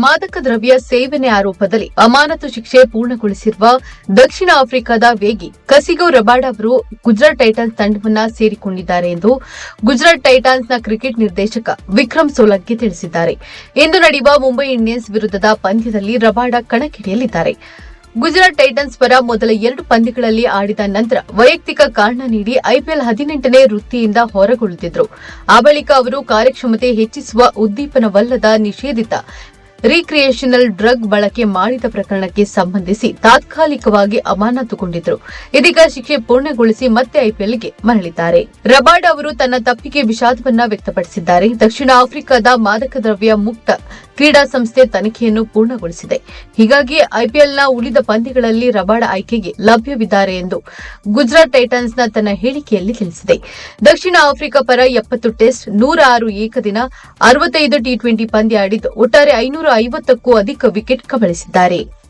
ಮಾದಕ ದ್ರವ್ಯ ಸೇವನೆ ಆರೋಪದಲ್ಲಿ ಅಮಾನತು ಶಿಕ್ಷೆ ಪೂರ್ಣಗೊಳಿಸಿರುವ ದಕ್ಷಿಣ ಆಫ್ರಿಕಾದ ವೇಗಿ ಕಸಿಗೋ ರಬಾಡ ಅವರು ಗುಜರಾತ್ ಟೈಟನ್ಸ್ ತಂಡವನ್ನ ಸೇರಿಕೊಂಡಿದ್ದಾರೆ ಎಂದು ಗುಜರಾತ್ ಟೈಟನ್ಸ್ನ ಕ್ರಿಕೆಟ್ ನಿರ್ದೇಶಕ ವಿಕ್ರಮ್ ಸೋಲಂಕಿ ತಿಳಿಸಿದ್ದಾರೆ. ಇಂದು ನಡೆಯುವ ಮುಂಬೈ ಇಂಡಿಯನ್ಸ್ ವಿರುದ್ಧದ ಪಂದ್ಯದಲ್ಲಿ ರಬಾಡ ಕಣಕ್ಕಿಳಿಯಲಿದ್ದಾರೆ. ಗುಜರಾತ್ ಟೈಟನ್ಸ್ ಪರ ಮೊದಲ 2 ಪಂದ್ಯಗಳಲ್ಲಿ ಆಡಿದ ನಂತರ ವೈಯಕ್ತಿಕ ಕಾರಣ ನೀಡಿ ಐಪಿಎಲ್ 18ನೇ ವೃತ್ತಿಯಿಂದ ಹೊರಗುಳಿದಿದ್ರು. ಆ ಬಳಿಕ ಅವರು ಕಾರ್ಯಕ್ಷಮತೆ ಹೆಚ್ಚಿಸುವ ಉದ್ದೀಪನವಲ್ಲದ ನಿಷೇಧಿತ ರಿಕ್ರಿಯೇಷನಲ್ ಡ್ರಗ್ ಬಳಕೆ ಮಾಡಿದ ಪ್ರಕರಣಕ್ಕೆ ಸಂಬಂಧಿಸಿ ತಾತ್ಕಾಲಿಕವಾಗಿ ಅಮಾನತುಗೊಂಡಿದ್ದರು. ಇದೀಗ ಶಿಕ್ಷೆ ಪೂರ್ಣಗೊಳಿಸಿ ಮತ್ತೆ ಐಪಿಎಲ್ಗೆ ಮರಳಿದ್ದಾರೆ. ರಬಾಡ ಅವರು ತನ್ನ ತಪ್ಪಿಗೆ ವಿಷಾದವನ್ನ ವ್ಯಕ್ತಪಡಿಸಿದ್ದಾರೆ. ದಕ್ಷಿಣ ಆಫ್ರಿಕಾದ ಮಾದಕ ದ್ರವ್ಯ ಮುಕ್ತ ಕ್ರೀಡಾ ಸಂಸ್ಥೆ ತನಿಖೆಯನ್ನು ಪೂರ್ಣಗೊಳಿಸಿದೆ. ಹೀಗಾಗಿ ಐಪಿಎಲ್ನ ಉಳಿದ ಪಂದ್ಯಗಳಲ್ಲಿ ರಬಾಡ ಆಯ್ಕೆಗೆ ಲಭ್ಯವಿದ್ದಾರೆ ಎಂದು ಗುಜರಾತ್ ಟೈಟನ್ಸ್ನ ತನ್ನ ಹೇಳಿಕೆಯಲ್ಲಿ ತಿಳಿಸಿದೆ. ದಕ್ಷಿಣ ಆಫ್ರಿಕಾ ಪರ 70 ಟೆಸ್ಟ್, 106 ಏಕದಿನ, 65 ಟಿ20 ಪಂದ್ಯ ಆಡಿದ್ದು ಒಟ್ಟಾರೆ 550ಕ್ಕೂ ಅಧಿಕ ವಿಕೆಟ್ ಕಬಳಿಸಿದ್ದಾರೆ.